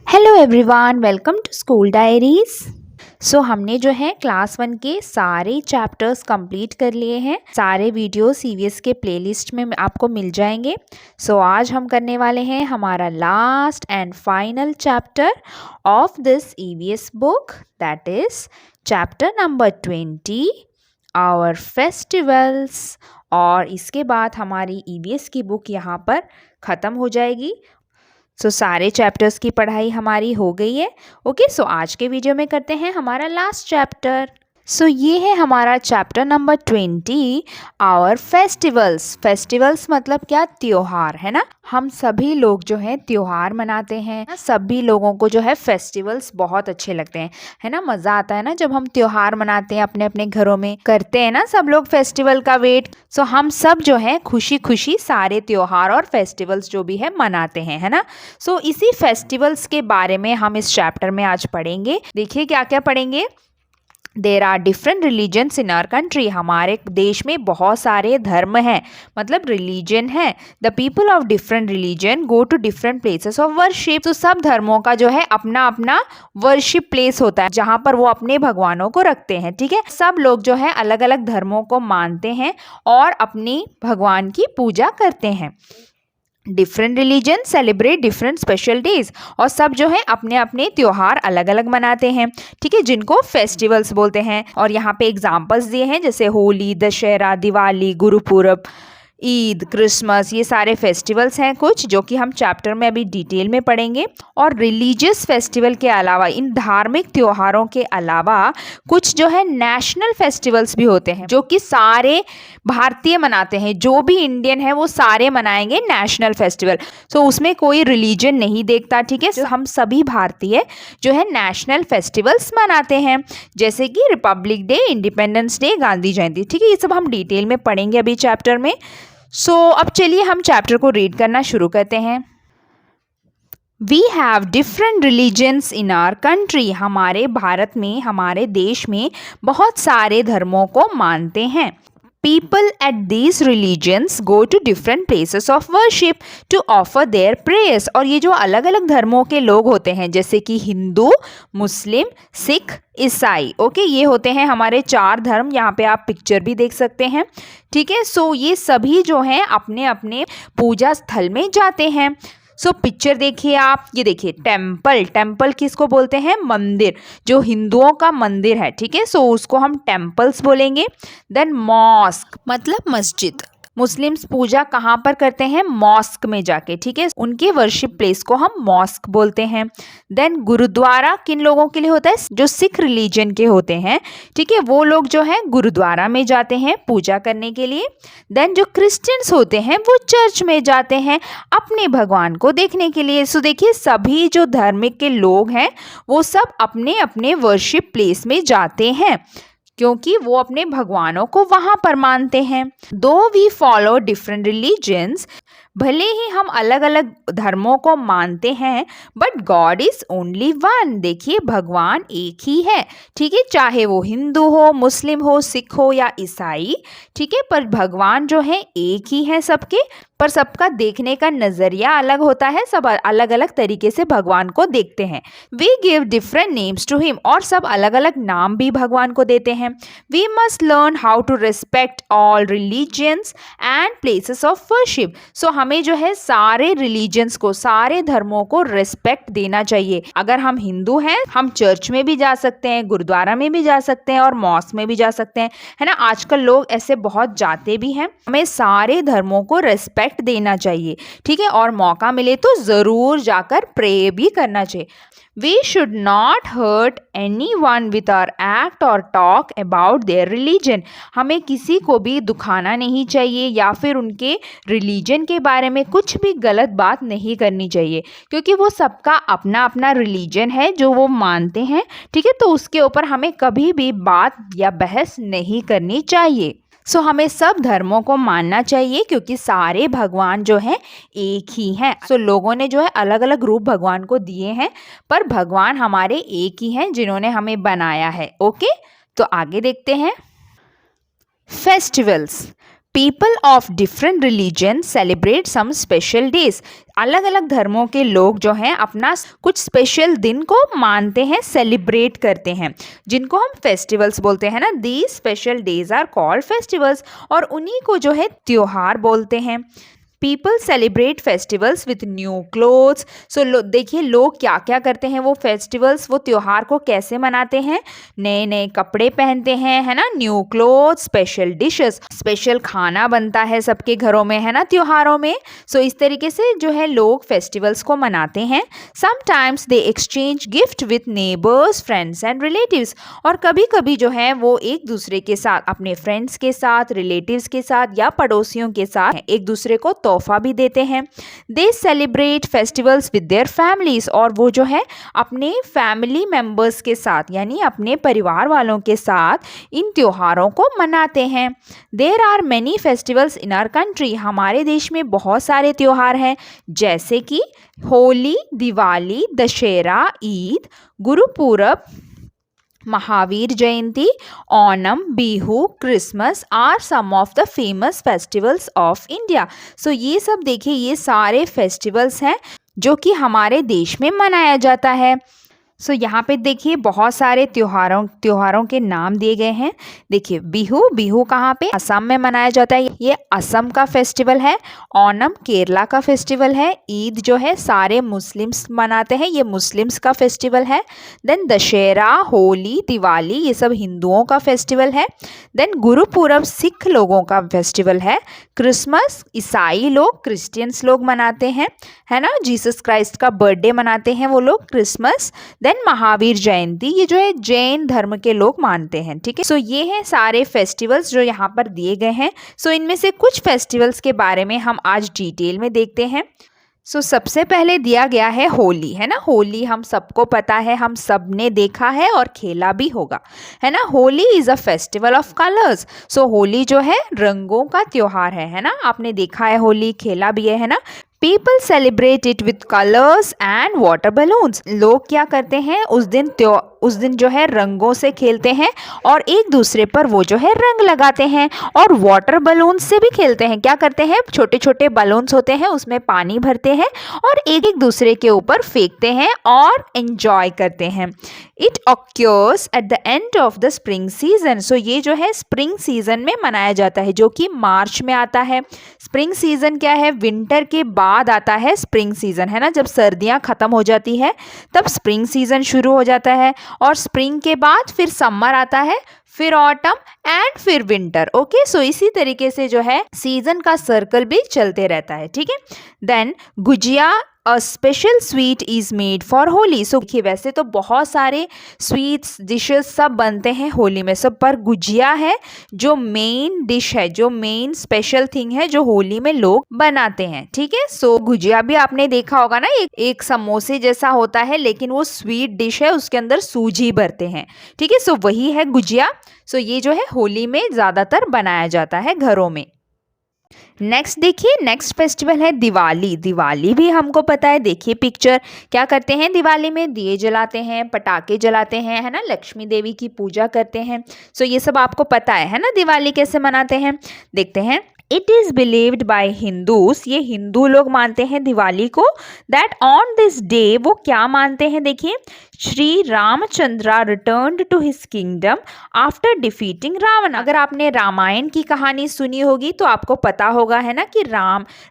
Hello everyone, welcome to school diaries. So हमने जो है क्लास 1 के सारे चैप्टर्स कंप्लीट कर लिए हैं। सारे वीडियो सीवीएस के प्लेलिस्ट में आपको मिल जाएंगे। सो आज हम करने वाले हैं हमारा last and final chapter of this EVS book, that is chapter number 20 our festivals. और इसके बाद हमारी ईवीएस की बुक यहाँ पर ख़त्म हो जाएगी। सारे चैप्टर्स की पढ़ाई हमारी हो गई है। ओके, आज के वीडियो में करते हैं हमारा लास्ट चैप्टर। ये है हमारा chapter number 20 our festivals. Festivals मतलब क्या? त्योहार, है ना। हम सभी लोग जो है त्योहार मनाते हैं। सभी लोगों को जो है फेस्टिवल्स बहुत अच्छे लगते हैं, है ना। मज़ा आता है ना जब हम त्योहार मनाते हैं, अपने अपने घरों में करते हैं ना सब लोग फेस्टिवल का वेट। हम सब जो है खुशी खुशी सारे त्योहार और फेस्टिवल्स जो भी है मनाते हैं, है ना। इसी फेस्टिवल्स के बारे में हम इस चैप्टर में आज पढ़ेंगे। देखिए क्या क्या पढ़ेंगे। There are different religions in our country. हमारे देश में बहुत सारे धर्म हैं, मतलब रिलीजन है। The people of different religion go to different places of worship. तो सब धर्मों का जो है अपना अपना वर्शिप प्लेस होता है, जहाँ पर वो अपने भगवानों को रखते हैं। ठीक है, सब लोग जो है अलग अलग धर्मों को मानते हैं और अपनी भगवान की पूजा करते हैं। Different religion celebrate different special days. और सब जो है अपने अपने त्योहार अलग अलग मनाते हैं, ठीक है, जिनको फेस्टिवल्स बोलते हैं। और यहाँ पे एग्जाम्पल्स दिए हैं, जैसे होली, दशहरा, दिवाली, गुरुपुरब, ईद, क्रिसमस। ये सारे फेस्टिवल्स हैं कुछ जो कि हम चैप्टर में अभी डिटेल में पढ़ेंगे। और रिलीजियस फेस्टिवल के अलावा, इन धार्मिक त्योहारों के अलावा कुछ जो है नेशनल फेस्टिवल्स भी होते हैं, जो कि सारे भारतीय मनाते हैं। जो भी इंडियन है वो सारे मनाएंगे नेशनल फेस्टिवल। उसमें कोई रिलीजन नहीं देखता, ठीक है। हम सभी भारतीय जो है नेशनल फेस्टिवल्स मनाते हैं, जैसे कि Republic day, independence Day, Gandhi Jayanti. ठीक है, ये सब हम डिटेल में पढ़ेंगे अभी चैप्टर में। अब चलिए हम चैप्टर को रीड करना शुरू करते हैं। We have different religions in our country. हमारे भारत में, हमारे देश में बहुत सारे धर्मों को मानते हैं। People at these religions go to different places of worship to offer their prayers। और ये जो अलग अलग धर्मों के लोग होते हैं, जैसे कि हिंदू, मुस्लिम, सिख, ईसाई, ओके, ये होते हैं हमारे 4 धर्म। यहाँ पे आप पिक्चर भी देख सकते हैं, ठीक है। ये सभी जो हैं अपने अपने पूजा स्थल में जाते हैं। पिक्चर देखिए आप, ये देखिए टेम्पल। टेम्पल किसको बोलते हैं? मंदिर, जो हिंदुओं का मंदिर है, ठीक है। उसको हम टेम्पल्स बोलेंगे। देन मॉस्क मतलब मस्जिद। मुस्लिम्स पूजा कहाँ पर करते हैं? मॉस्क में जाके, ठीक है। उनके वर्शिप प्लेस को हम मॉस्क बोलते हैं। देन गुरुद्वारा किन लोगों के लिए होता है? जो सिख रिलीजन के होते हैं, ठीक है, वो लोग जो है गुरुद्वारा में जाते हैं पूजा करने के लिए। देन जो क्रिश्चियंस होते हैं वो चर्च में जाते हैं अपने भगवान को देखने के लिए। देखिए सभी जो धार्मिक के लोग हैं वो सब अपने अपने वर्शिप प्लेस में जाते हैं, क्योंकि वो अपने भगवानों को वहाँ पर मानते हैं। Though we follow different religions, भले ही हम अलग अलग धर्मों को मानते हैं, but God is only one. देखिए भगवान एक ही है, ठीक है, चाहे वो हिंदू हो, मुस्लिम हो, सिख हो या ईसाई, ठीक है, पर भगवान जो है एक ही है सबके। पर सबका देखने का नजरिया अलग होता है, सब अलग अलग तरीके से भगवान को देखते हैं। We give different names to him, और सब अलग अलग नाम भी भगवान को देते हैं। We must learn how to respect all religions and places of worship. हमें जो है सारे रिलीजन्स को, सारे धर्मों को रिस्पेक्ट देना चाहिए। अगर हम हिंदू हैं, हम चर्च में भी जा सकते हैं, गुरुद्वारा में भी जा सकते हैं और मॉस्क में भी जा सकते हैं, है ना। आजकल लोग ऐसे बहुत जाते भी हैं। हमें सारे धर्मों को रिस्पेक्ट देना चाहिए, ठीक है। और मौका मिले तो जरूर जाकर प्रे भी करना चाहिए। We should not hurt anyone with our act or talk about their religion। हमें किसी को भी दुखाना नहीं चाहिए या फिर उनके रिलीजन के बारे में कुछ भी गलत बात नहीं करनी चाहिए, क्योंकि वो सबका अपना अपना रिलीजन है जो वो मानते हैं, ठीक है। उसके ऊपर हमें कभी भी बात या बहस नहीं करनी चाहिए। हमें सब धर्मों को मानना चाहिए, क्योंकि सारे भगवान जो हैं एक ही हैं। लोगों ने जो है अलग अलग रूप भगवान को दिए हैं, पर भगवान हमारे एक ही हैं जिन्होंने हमें बनाया है। ओके, तो आगे देखते हैं। Festivals. People of different religion celebrate some special days. अलग अलग धर्मों के लोग जो हैं अपना कुछ स्पेशल दिन को मानते हैं, सेलिब्रेट करते हैं, जिनको हम फेस्टिवल्स बोलते हैं ना। These special days are called festivals, और उन्हीं को जो है त्योहार बोलते हैं। People celebrate festivals with new clothes. So देखिए लोग क्या क्या करते हैं, वो फेस्टिवल्स, वो त्यौहार को कैसे मनाते हैं, नए नए कपड़े पहनते हैं, है ना, new clothes, special dishes, special खाना बनता है सबके घरों में, है ना, त्योहारों में। सो इस तरीके से जो है लोग फेस्टिवल्स को मनाते हैं। Sometimes they exchange gift with neighbours, friends and relatives. और कभी कभी जो है वो एक दूसरे के साथ, अपने फ्रेंड्स के साथ, रिलेटिव्स के साथ या पड़ोसियों के साथ एक दूसरे को तोहफा भी देते हैं। दे celebrate festivals with their families. और वो जो है अपने फैमिली मेंबर्स के साथ, यानी अपने परिवार वालों के साथ इन त्योहारों को मनाते हैं। There are many festivals in our country. हमारे देश में बहुत सारे त्योहार हैं, जैसे कि Holi, Diwali, Dussehra, Eid, Gurpurab, Mahavir Jayanti, Onam, Bihu, Christmas are some of the famous festivals of India. So ये सब देखिए, ये सारे फेस्टिवल्स हैं जो कि हमारे देश में मनाया जाता है। सो यहाँ पे देखिए बहुत सारे त्योहारों के नाम दिए गए हैं। देखिए बिहू कहाँ पे, असम में मनाया जाता है, ये असम का फेस्टिवल है। ओणम केरला का फेस्टिवल है। ईद जो है सारे मुस्लिम्स मनाते हैं, ये मुस्लिम्स का फेस्टिवल है। देन दशहरा, होली, दिवाली, ये सब हिंदुओं का फेस्टिवल है। देन गुरुपूरब सिख लोगों का फेस्टिवल है। क्रिसमस ईसाई लोग, क्रिश्चियंस लोग मनाते हैं, है ना, जीसस क्राइस्ट का बर्थडे मनाते हैं वो लोग, क्रिसमस। देन महावीर जयंती, ये जो है जैन धर्म के लोग मानते हैं, ठीक है। सो ये हैं सारे फेस्टिवल्स जो यहाँ पर दिए गए हैं। सो इनमें से कुछ फेस्टिवल्स के बारे में हम आज डिटेल में देखते हैं। सो सबसे पहले दिया गया है होली, है ना। होली हम सबको पता है, हम सब ने देखा है और खेला भी होगा, है ना। Holi is a festival of colours. So Holi जो है रंगों का त्योहार है ना। आपने देखा है होली, खेला भी है ना। People celebrate it with colours and water balloons. लोग क्या करते हैं उस दिन जो है रंगों से खेलते हैं और एक दूसरे पर वो जो है रंग लगाते हैं, और वाटर बलून्स से भी खेलते हैं। क्या करते हैं, छोटे छोटे बलून्स होते हैं, उसमें पानी भरते हैं और एक एक दूसरे के ऊपर फेंकते हैं और एंजॉय करते हैं। It occurs at the end of the spring season. So ये जो है स्प्रिंग सीजन में मनाया जाता है, जो कि मार्च में आता है। स्प्रिंग सीजन क्या है, विंटर के बाद आता है स्प्रिंग सीजन, है ना। जब सर्दियां खत्म हो जाती है तब स्प्रिंग सीजन शुरू हो जाता है, और स्प्रिंग के बाद फिर समर आता है, फिर ऑटम एंड फिर विंटर। ओके, सो इसी तरीके से जो है सीजन का सर्कल भी चलते रहता है, ठीक है। Then gujiya a special sweet is made for Holi. So देखिए वैसे तो बहुत सारे स्वीट्स डिशेस सब बनते हैं होली में सब, पर गुजिया है जो मेन डिश है, जो मेन स्पेशल थिंग है जो होली में लोग बनाते हैं, ठीक है। सो गुजिया भी आपने देखा होगा ना, एक समोसे जैसा होता है, लेकिन वो स्वीट डिश है, उसके अंदर सूजी भरते हैं, ठीक है। सो वही है गुजिया। सो ये जो है होली में ज़्यादातर बनाया जाता है घरों में। नेक्स्ट देखिए, नेक्स्ट फेस्टिवल है दिवाली। दिवाली भी हमको पता है, देखिए पिक्चर। क्या करते हैं दिवाली में, दिए जलाते हैं, पटाखे जलाते हैं, है ना, लक्ष्मी देवी की पूजा करते हैं। सो ये सब आपको पता है ना, दिवाली कैसे मनाते हैं। देखते हैं। It is believed by Hindus, ये हिंदू लोग मानते हैं दिवाली को, दैट ऑन दिस डे, वो क्या मानते हैं, देखिए, Shri Ramchandra returned to his kingdom after defeating Ravana. अगर आपने रामायण की कहानी सुनी होगी तो आपको पता होगा, है ना, कि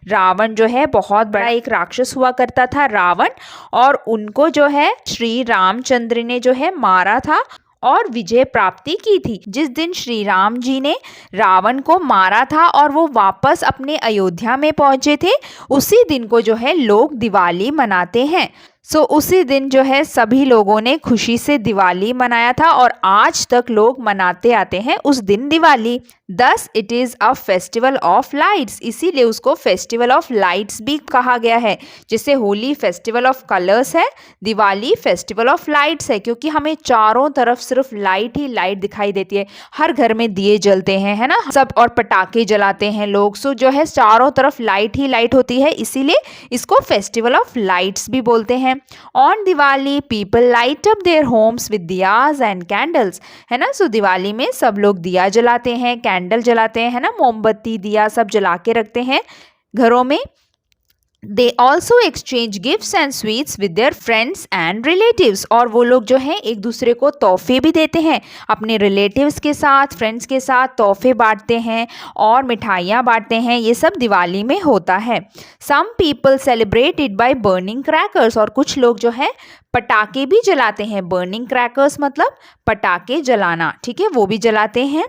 रावण जो है बहुत बड़ा एक राक्षस हुआ करता था, रावण, और उनको जो है श्री रामचंद्र ने जो है मारा था और विजय प्राप्ति की थी। जिस दिन श्री राम जी ने रावण को मारा था और वो वापस अपने अयोध्या में पहुंचे थे, उसी दिन को जो है लोग दिवाली मनाते हैं। सो उसी दिन जो है सभी लोगों ने खुशी से दिवाली मनाया था और आज तक लोग मनाते आते हैं उस दिन Diwali. Thus it is a festival of lights, इसीलिए उसको फेस्टिवल ऑफ लाइट्स भी कहा गया है। जैसे होली फेस्टिवल ऑफ कलर्स है, दिवाली फेस्टिवल ऑफ लाइट्स है, क्योंकि हमें चारों तरफ सिर्फ लाइट ही लाइट दिखाई देती है। हर घर में दिए जलते हैं, है ना, सब, और पटाखे जलाते हैं लोग। सो जो है चारों तरफ लाइट ही लाइट होती है, इसीलिए इसको फेस्टिवल ऑफ लाइट्स भी बोलते हैं। On Diwali people light up their homes with diyas and candles, है ना। सो दिवाली में सब लोग दिया जलाते हैं, कैंडल जलाते हैं, है ना, मोमबत्ती दिया सब जला के रखते हैं घरों में। They also exchange gifts and sweets with their friends and relatives, और वो लोग जो है एक दूसरे को तोहफे भी देते हैं, अपने रिलेटिव्स के साथ, फ्रेंड्स के साथ तोहफे बांटते हैं और मिठाइयाँ बांटते हैं। ये सब दिवाली में होता है। Some people celebrate it by burning crackers, और कुछ लोग जो है पटाखे भी जलाते हैं। burning crackers मतलब पटाखे जलाना, ठीक है, वो भी जलाते हैं।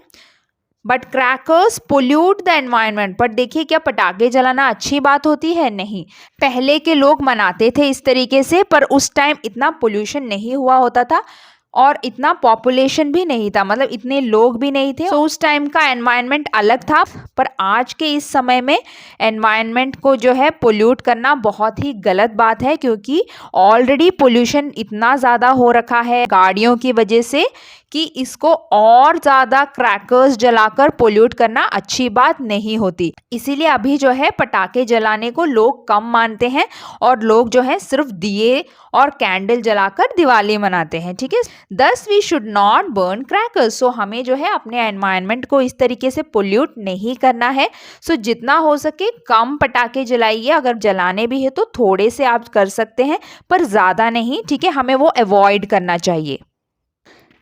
But crackers pollute the environment, but देखिए क्या पटाखे जलाना अच्छी बात होती है? नहीं। पहले के लोग मनाते थे इस तरीके से, पर उस टाइम इतना पोल्यूशन नहीं हुआ होता था और इतना पॉपुलेशन भी नहीं था, मतलब इतने लोग भी नहीं थे। तो उस टाइम का एनवायरनमेंट अलग था। पर आज के इस समय में एनवायरनमेंट को जो है पोल्यूट करना बहुत ही गलत बात है, क्योंकि ऑलरेडी पोल्यूशन इतना ज़्यादा हो रखा है गाड़ियों की वजह से कि इसको और ज़्यादा क्रैकर्स जलाकर पोल्यूट करना अच्छी बात नहीं होती। इसीलिए अभी जो है पटाखे जलाने को लोग कम मानते हैं और लोग जो है सिर्फ दिए और कैंडल जलाकर दिवाली मनाते हैं, ठीक है। Thus we should not burn crackers, so हमें जो है अपने एनवायरनमेंट को इस तरीके से पोल्यूट नहीं करना है। सो जितना हो सके कम पटाखे जलाइए, अगर जलाने भी है तो थोड़े से आप कर सकते हैं पर ज़्यादा नहीं, ठीक है, हमें वो अवॉइड करना चाहिए।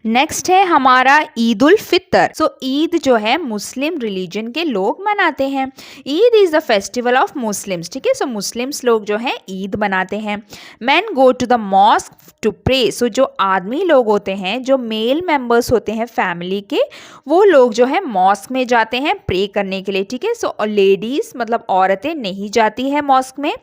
नेक्स्ट है हमारा ईद उल फितर। सो ईद जो है मुस्लिम रिलीजन के लोग मनाते हैं। Eid is the festival of Muslims, ठीक है। सो मुस्लिम्स लोग जो है ईद मनाते हैं। Man go to the mosque to pray, so जो आदमी लोग होते हैं, जो मेल मेंबर्स होते हैं फैमिली के, वो लोग जो है मॉस्क में जाते हैं प्रे करने के लिए, ठीक है। सो लेडीज़ मतलब औरतें नहीं जाती हैं मॉस्क में।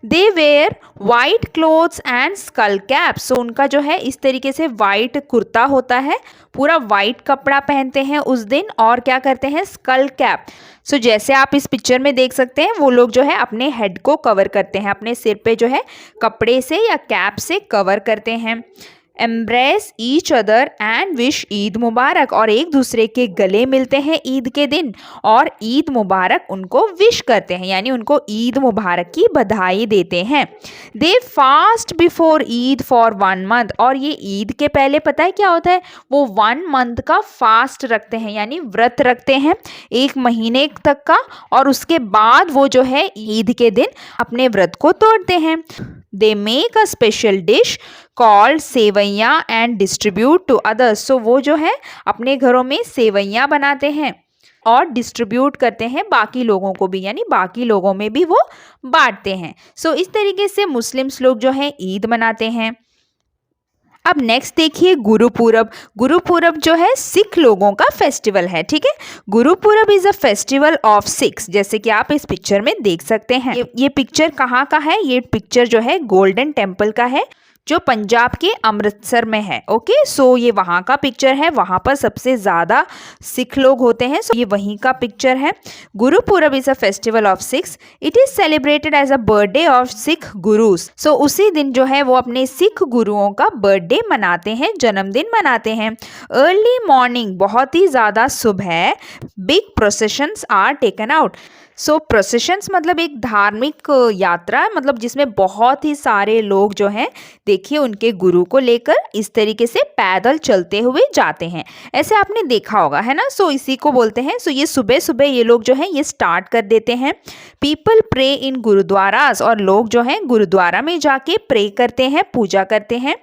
They wear white clothes and skull cap, so उनका जो है इस तरीके से वाइट कुर्ता होता है, पूरा वाइट कपड़ा पहनते हैं उस दिन, और क्या करते हैं, स्कल कैप। सो जैसे आप इस पिक्चर में देख सकते हैं वो लोग जो है अपने हेड को कवर करते हैं, अपने सिर पे जो है कपड़े से या कैप से कवर करते हैं। Embrace each other and wish Eid Mubarak, और एक दूसरे के गले मिलते हैं ईद के दिन और ईद मुबारक उनको विश करते हैं, यानी उनको ईद मुबारक की बधाई देते हैं। They fast before Eid for 1 month, और ये ईद के पहले पता है क्या होता है, वो 1 मंथ का फास्ट रखते हैं, यानी व्रत रखते हैं 1 महीने तक का, और उसके बाद वो जो है ईद के दिन अपने व्रत को तोड़ते हैं। They make a special dish called sevaiyan and distribute to others, so वो जो है अपने घरों में सेवैयाँ बनाते हैं और डिस्ट्रीब्यूट करते हैं बाकी लोगों को भी, यानी बाकी लोगों में भी वो बांटते हैं। सो इस तरीके से मुस्लिम्स लोग जो है ईद मनाते हैं। अब नेक्स्ट देखिए गुरुपूरब। गुरुपूरब जो है सिख लोगों का फेस्टिवल है, ठीक है। Gurpurab is a festival of Sikhs, जैसे कि आप इस पिक्चर में देख सकते हैं। ये पिक्चर कहाँ का है? ये पिक्चर जो है गोल्डन टेम्पल का है, जो पंजाब के अमृतसर में है। ओके, सो ये वहाँ का पिक्चर है, वहाँ पर सबसे ज़्यादा सिख लोग होते हैं, सो ये वहीं का पिक्चर है। Gurpurab is a festival of Sikhs, it is celebrated as a birthday of Sikh gurus, so उसी दिन जो है वो अपने सिख गुरुओं का बर्थडे मनाते हैं, जन्मदिन मनाते हैं। अर्ली मॉर्निंग, बहुत ही ज़्यादा सुबह, big processions are taken out. So processions मतलब एक धार्मिक यात्रा, मतलब जिसमें बहुत ही सारे लोग जो हैं देखिए उनके गुरु को लेकर इस तरीके से पैदल चलते हुए जाते हैं। ऐसे आपने देखा होगा, है ना। सो इसी को बोलते हैं, सो ये सुबह सुबह ये लोग जो हैं ये स्टार्ट कर देते हैं। पीपल प्रे इन गुरुद्वारास, और लोग जो हैं गुरुद्वारा में जाके प्रे करते हैं, पूजा करते हैं।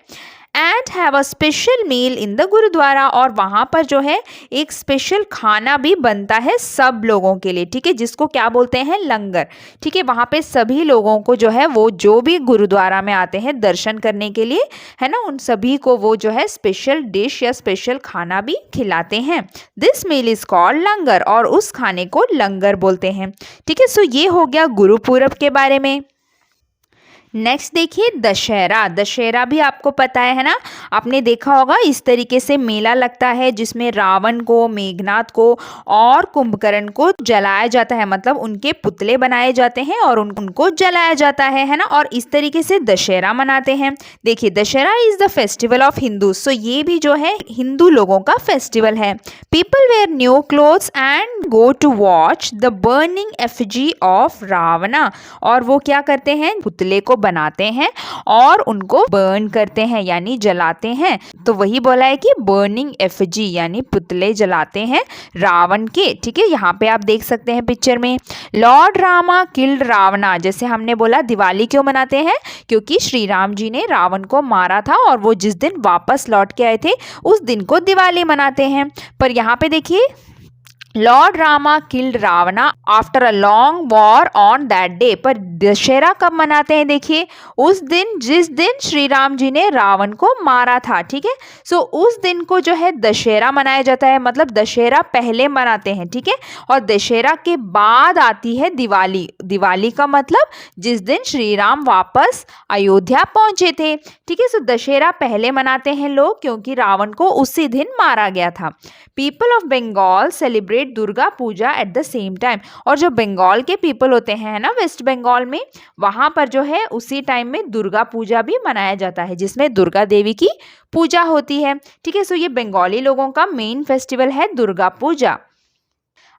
And have a special meal in the gurdwara, और वहाँ पर जो है एक स्पेशल खाना भी बनता है सब लोगों के लिए, ठीक है, जिसको क्या बोलते हैं, लंगर, ठीक है। वहाँ पे सभी लोगों को जो है वो जो भी गुरुद्वारा में आते हैं दर्शन करने के लिए, है ना, उन सभी को वो जो है स्पेशल डिश या स्पेशल खाना भी खिलाते हैं। दिस मील इज कॉल्ड लंगर, और उस खाने को लंगर बोलते हैं, ठीक है। सो ये हो गया गुरुपूरब के बारे में। नेक्स्ट देखिए दशहरा। दशहरा भी आपको पता है ना, आपने देखा होगा इस तरीके से मेला लगता है जिसमें रावण को, मेघनाथ को और कुंभकर्ण को जलाया जाता है, मतलब उनके पुतले बनाए जाते हैं और उनको जलाया जाता है ना, और इस तरीके से दशहरा मनाते हैं। देखिए Dussehra is the festival of Hindus, so ये भी जो है हिंदू लोगों का फेस्टिवल है। People wear new clothes and go to watch the burning effigy of Ravana, और वो क्या करते हैं, पुतले को बनाते हैं और उनको बर्न करते हैं यानी जलाते हैं। तो वही बोला है कि बर्निंग एफिजी यानी पुतले जलाते हैं रावण के। ठीक है, यहाँ पे आप देख सकते हैं पिक्चर में। लॉर्ड रामा किल्ड रावणा, जैसे हमने बोला दिवाली क्यों मनाते हैं, क्योंकि श्री राम जी ने रावण को मारा था और वो जिस दिन वापस लौट के आए थे उस दिन को दिवाली मनाते हैं। पर यहाँ पे देखिए, lord Rama killed Ravana after a long war on that day. पर दशहरा कब मनाते हैं, देखिए उस दिन जिस दिन श्री राम जी ने रावण को मारा था। ठीक है, सो उस दिन को जो है दशहरा मनाया जाता है, मतलब दशहरा पहले मनाते हैं। ठीक है, और दशहरा के बाद आती है दिवाली। दिवाली का मतलब जिस दिन श्री राम वापस अयोध्या पहुंचे थे। ठीक है, सो दशहरा पहले मनाते हैं लोग क्योंकि रावण को उसी दिन मारा गया था। People of Bengal celebrate Durga Puja at the same time. और जो बंगाल के पीपल होते हैं ना वेस्ट बंगाल में, वहां पर जो है उसी टाइम में दुर्गा पूजा भी मनाया जाता है जिसमें दुर्गा देवी की पूजा होती है। ठीक है, सो ये बंगाली लोगों का मेन फेस्टिवल है दुर्गा पूजा।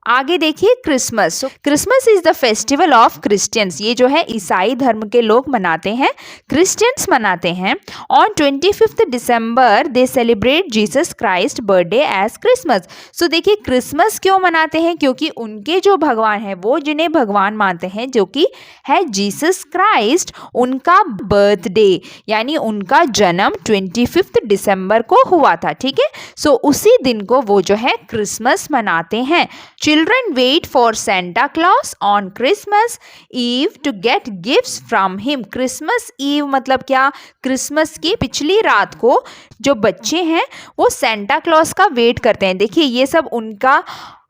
आगे देखिए Christmas. Christmas is the festival of Christians. ये जो है ईसाई धर्म के लोग मनाते हैं, क्रिश्चियंस मनाते हैं। On 25 December they celebrate Jesus Christ birthday as Christmas. So देखिए क्रिसमस क्यों मनाते हैं, क्योंकि उनके जो भगवान है, वो जिन्हें भगवान मानते हैं, जो कि है जीसस क्राइस्ट, उनका बर्थडे यानी उनका जन्म 25 दिसंबर को हुआ था। ठीक है, सो उसी दिन को वो जो है क्रिसमस मनाते हैं। Children wait for Santa Claus on Christmas Eve to get gifts from him. Christmas Eve मतलब क्या, क्रिसमस की पिछली रात को जो बच्चे हैं वो सेंटा क्लॉज का वेट करते हैं। देखिए ये सब उनका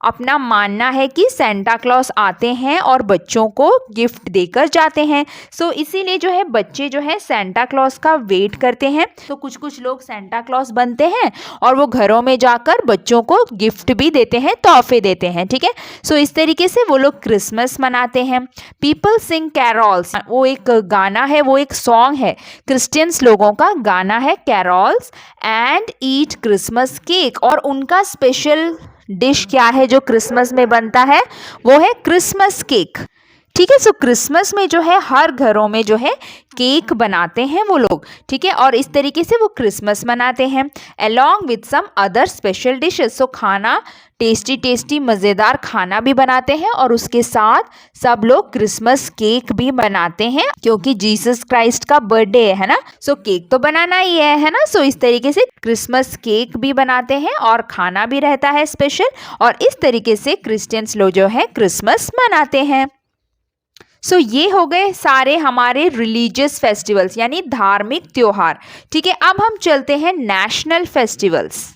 अपना मानना है कि सेंटा क्लॉज आते हैं और बच्चों को गिफ्ट देकर जाते हैं। सो इसीलिए जो है बच्चे जो है सेंटा क्लॉज का वेट करते हैं। तो कुछ कुछ लोग सेंटा क्लॉज बनते हैं और वो घरों में जाकर बच्चों को गिफ्ट भी देते हैं, तोहफे देते हैं। ठीक है, सो इस तरीके से वो लोग क्रिसमस मनाते हैं। पीपल सिंग कैरॉल्स, वो एक गाना है, वो एक सॉन्ग है, क्रिश्चियंस लोगों का गाना है कैरॉल्स। एंड ईट क्रिसमस केक, और उनका स्पेशल डिश क्या है जो क्रिसमस में बनता है, वो है क्रिसमस केक। ठीक है, सो क्रिसमस में जो है हर घरों में जो है केक बनाते हैं वो लोग। ठीक है, और इस तरीके से वो क्रिसमस मनाते हैं along with some other special dishes. So खाना टेस्टी टेस्टी मज़ेदार खाना भी बनाते हैं और उसके साथ सब लोग क्रिसमस केक भी बनाते हैं क्योंकि जीसस क्राइस्ट का बर्थडे है ना, सो केक तो बनाना ही है ना। सो इस तरीके से क्रिसमस केक भी बनाते हैं और खाना भी रहता है स्पेशल, और इस तरीके से क्रिश्चियंस लोग जो है क्रिसमस मनाते हैं। सो ये हो गए सारे हमारे रिलीजियस फेस्टिवल्स यानी धार्मिक त्योहार। ठीक है, अब हम चलते हैं national festivals.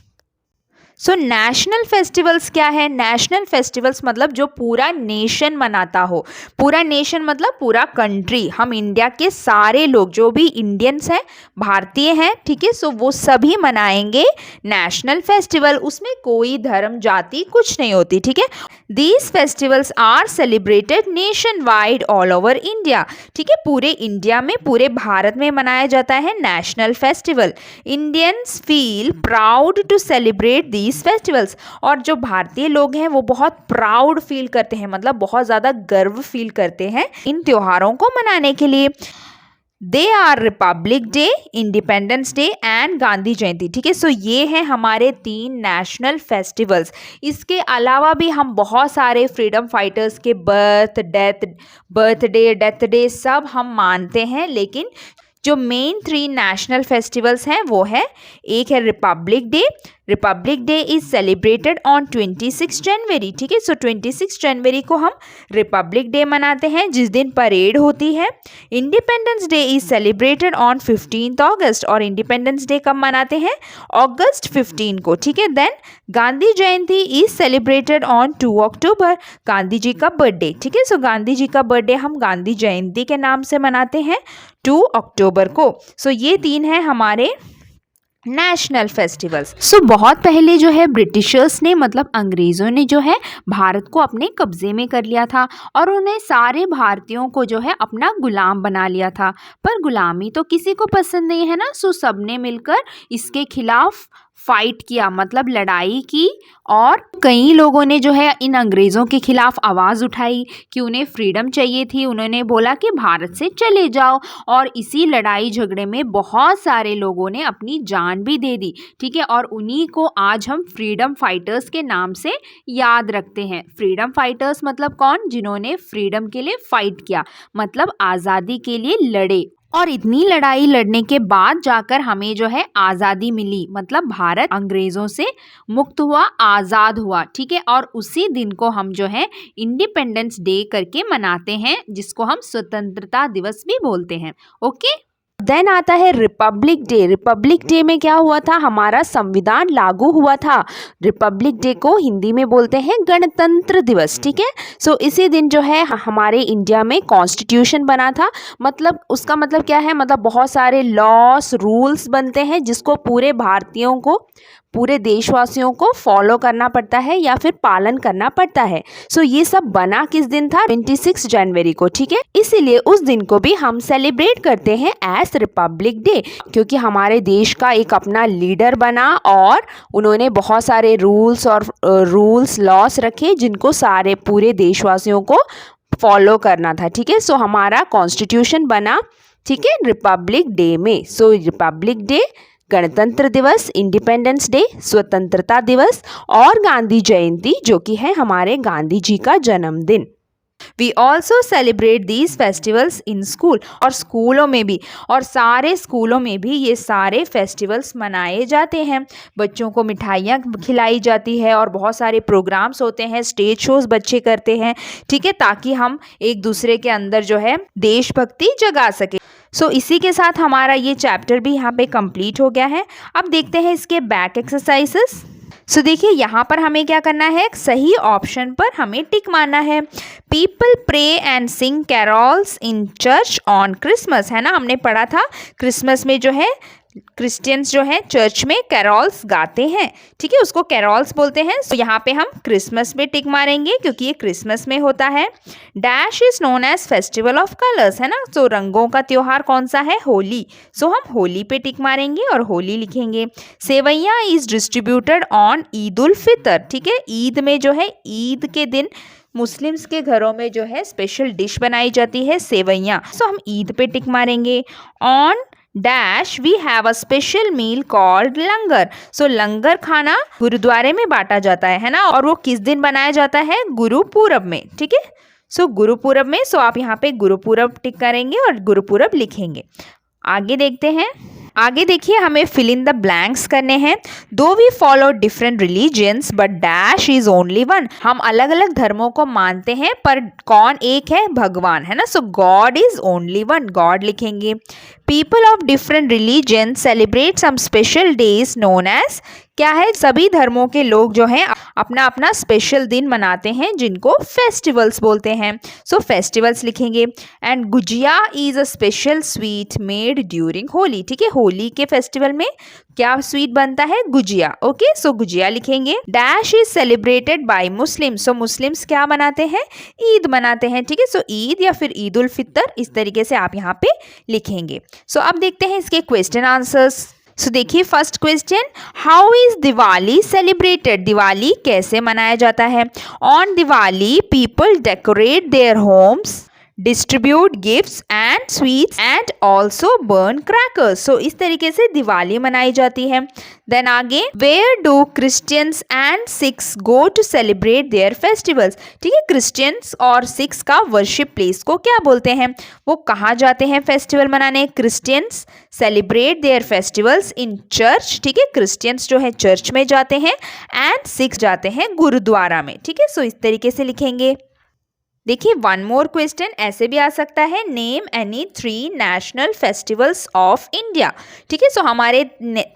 So national festivals क्या है, नेशनल फेस्टिवल्स मतलब जो पूरा नेशन मनाता हो। पूरा नेशन मतलब पूरा कंट्री, हम इंडिया के सारे लोग जो भी इंडियंस हैं, भारतीय हैं, ठीक है, सो वो सभी मनाएंगे नेशनल फेस्टिवल। उसमें कोई धर्म जाति कुछ नहीं होती। ठीक है, these festivals are celebrated nationwide all over India. ठीक है, पूरे इंडिया में, पूरे भारत में मनाया जाता है national festival. Indians feel proud to celebrate festivals, और जो भारतीय लोग हैं वो बहुत प्राउड फील करते हैं, मतलब बहुत ज़्यादा गर्व फील करते हैं इन त्योहारों को मनाने के लिए। They are republic day, independence day and Gandhi Jayanti. ठीक है, सो ये हैं हमारे 3 नेशनल फेस्टिवल्स। इसके अलावा भी हम बहुत सारे फ्रीडम फाइटर्स के बर्थडे डेथ डे सब हम मानते हैं, लेकिन जो मेन 3 नेशनल फेस्टिवल्स हैं वो है, एक है Republic day. Republic day is celebrated on 26 जनवरी। ठीक है, सो 26 जनवरी को हम रिपब्लिक डे मनाते हैं जिस दिन परेड होती है। Independence day is celebrated on 15 अगस्त, और इंडिपेंडेंस डे कब मनाते हैं, अगस्त 15 को। ठीक है, then Gandhi Jayanti is celebrated on 2 October, Gandhi ji का बर्थडे। ठीक है, सो गांधी जी का बर्थडे हम गांधी जयंती के नाम से मनाते हैं 2 अक्टूबर को। सो ये 3 हैं हमारे नेशनल फेस्टिवल्स। सो बहुत पहले जो है ब्रिटिशर्स ने, मतलब अंग्रेज़ों ने जो है भारत को अपने कब्जे में कर लिया था और उन्हें सारे भारतीयों को जो है अपना गुलाम बना लिया था। पर गुलामी तो किसी को पसंद नहीं है ना, सो सबने मिलकर इसके खिलाफ फाइट किया मतलब लड़ाई की, और कई लोगों ने जो है इन अंग्रेज़ों के खिलाफ आवाज़ उठाई कि उन्हें फ्रीडम चाहिए थी। उन्होंने बोला कि भारत से चले जाओ, और इसी लड़ाई झगड़े में बहुत सारे लोगों ने अपनी जान भी दे दी, ठीक है। और उन्हीं को आज हम फ्रीडम फाइटर्स के नाम से याद रखते हैं। फ्रीडम फाइटर्स मतलब कौन? जिन्होंने फ्रीडम के लिए फाइट किया, मतलब आज़ादी के लिए लड़े। और इतनी लड़ाई लड़ने के बाद जाकर हमें जो है आज़ादी मिली, मतलब भारत अंग्रेज़ों से मुक्त हुआ, आज़ाद हुआ, ठीक है। और उसी दिन को हम जो है इंडिपेंडेंस डे करके मनाते हैं, जिसको हम स्वतंत्रता दिवस भी बोलते हैं। ओके, देन आता है रिपब्लिक डे। रिपब्लिक डे में क्या हुआ था? हमारा संविधान लागू हुआ था। रिपब्लिक डे को हिंदी में बोलते हैं गणतंत्र दिवस, ठीक है। सो इसी दिन जो है हमारे इंडिया में कॉन्स्टिट्यूशन बना था। मतलब उसका मतलब क्या है? मतलब बहुत सारे लॉस रूल्स बनते हैं जिसको पूरे भारतीयों को, पूरे देशवासियों को फॉलो करना पड़ता है या फिर पालन करना पड़ता है। सो ये सब बना किस दिन था? 26 जनवरी को, ठीक है। इसीलिए उस दिन को भी हम सेलिब्रेट करते हैं एज रिपब्लिक डे, क्योंकि हमारे देश का एक अपना लीडर बना और उन्होंने बहुत सारे रूल्स लॉस रखे जिनको सारे पूरे देशवासियों को फॉलो करना था, ठीक है। सो हमारा कॉन्स्टिट्यूशन बना, ठीक है, रिपब्लिक डे में। सो रिपब्लिक डे, गणतंत्र दिवस, इंडिपेंडेंस डे, स्वतंत्रता दिवस, और गांधी जयंती जो कि है हमारे गांधी जी का जन्मदिन। We also celebrate these festivals in school, और स्कूलों में भी, और सारे स्कूलों में भी ये सारे फेस्टिवल्स मनाए जाते हैं। बच्चों को मिठाइयाँ खिलाई जाती है और बहुत सारे प्रोग्राम्स होते हैं, स्टेज शोज बच्चे करते हैं, ठीक है, ताकि हम एक दूसरे के अंदर जो है देशभक्ति जगा सके। सो इसी के साथ हमारा ये चैप्टर भी यहाँ पे कंप्लीट हो गया है। अब देखते हैं इसके बैक एक्सरसाइजेस। सो देखिए यहाँ पर हमें क्या करना है? सही ऑप्शन पर हमें टिक मारना है। People pray and sing carols in church on Christmas, है ना, हमने पढ़ा था। क्रिसमस में जो है क्रिश्चियंस जो है चर्च में कैरोल्स गाते हैं, ठीक है, उसको कैरोल्स बोलते हैं। तो यहाँ पे हम क्रिसमस में टिक मारेंगे क्योंकि ये क्रिसमस में होता है। Dash is known as festival of colours, है ना, तो रंगों का त्योहार कौन सा है? होली। सो हम होली पे टिक मारेंगे और होली लिखेंगे। Sewaiyan is distributed on Eid ul Fitr, ठीक है, ईद में जो है ईद के दिन मुस्लिम्स के घरों में जो है स्पेशल डिश बनाई जाती है, सेवैया। सो हम ईद पे टिक मारेंगे। On dash we have a special meal called langar, so langar खाना गुरुद्वारे में बांटा जाता है ना, और वो किस दिन बनाया जाता है? गुरुपूरब में, ठीक है। सो गुरुपूरब में, सो आप यहाँ पे गुरुपूरब टिक करेंगे और गुरुपूरब लिखेंगे। आगे देखते हैं। आगे देखिए हमें फिल इन द ब्लैंक्स करने हैं। Though we follow different religions but dash is only one, हम अलग अलग धर्मों को मानते हैं पर कौन एक है? भगवान, है ना। So God is only one, God लिखेंगे। People of different religion celebrate some special days known as, क्या है? सभी धर्मों के लोग जो हैं अपना अपना स्पेशल दिन मनाते हैं जिनको फेस्टिवल्स बोलते हैं। सो फेस्टिवल्स लिखेंगे। And gujiya is a special sweet made during Holi, ठीक है, होली के फेस्टिवल में क्या स्वीट बनता है? गुजिया। ओके, सो गुजिया लिखेंगे। Dash is celebrated by Muslim, so Muslims क्या मनाते हैं? ईद मनाते हैं, ठीक है। सो ईद या फिर ईद उल फितर, इस तरीके से आप यहाँ पे लिखेंगे। सो अब देखते हैं इसके क्वेश्चन आंसर्स। सो देखिए first question, how is Diwali celebrated, Diwali कैसे मनाया जाता है? On Diwali people decorate their homes, distribute gifts and sweets and also burn crackers, so इस तरीके से दिवाली मनाई जाती है। देन आगे, where do Christians and Sikhs go to celebrate their festivals, ठीक है, क्रिश्चियंस और सिख्स का वर्शिप प्लेस को क्या बोलते हैं? वो कहाँ जाते हैं फेस्टिवल मनाने? Christians celebrate their festivals in church, ठीक है, क्रिश्चियंस जो है चर्च में जाते हैं एंड सिख्स जाते हैं गुरुद्वारा में, ठीक है। सो इस तरीके से लिखेंगे। देखिए वन मोर क्वेश्चन ऐसे भी आ सकता है, name any 3 national festivals of India, ठीक है। सो हमारे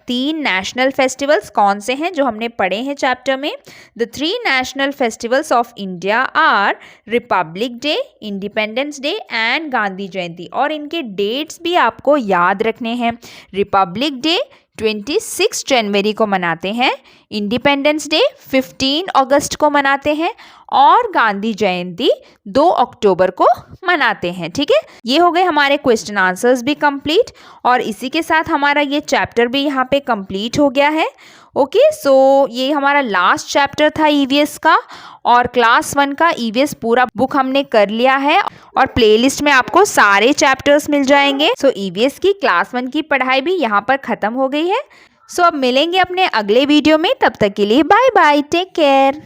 3 नेशनल फेस्टिवल्स कौन से हैं जो हमने पढ़े हैं चैप्टर में? The 3 national festivals of India are republic day, independence day and Gandhi Jayanti, और इनके डेट्स भी आपको याद रखने हैं। रिपब्लिक डे 26 जनवरी को मनाते हैं, इंडिपेंडेंस डे 15 अगस्त को मनाते हैं और गांधी जयंती 2 अक्टूबर को मनाते हैं, ठीक है। ये हो गए हमारे क्वेश्चन आंसर्स भी कंप्लीट, और इसी के साथ हमारा ये चैप्टर भी यहाँ पे कंप्लीट हो गया है। ओके, सो ये हमारा लास्ट चैप्टर था ईवीएस का, और क्लास 1 का ईवीएस पूरा बुक हमने कर लिया है और प्लेलिस्ट में आपको सारे चैप्टर्स मिल जाएंगे। सो ईवीएस की क्लास 1 की पढ़ाई भी यहाँ पर खत्म हो गई है। सो अब मिलेंगे अपने अगले वीडियो में, तब तक के लिए बाय बाय, टेक केयर।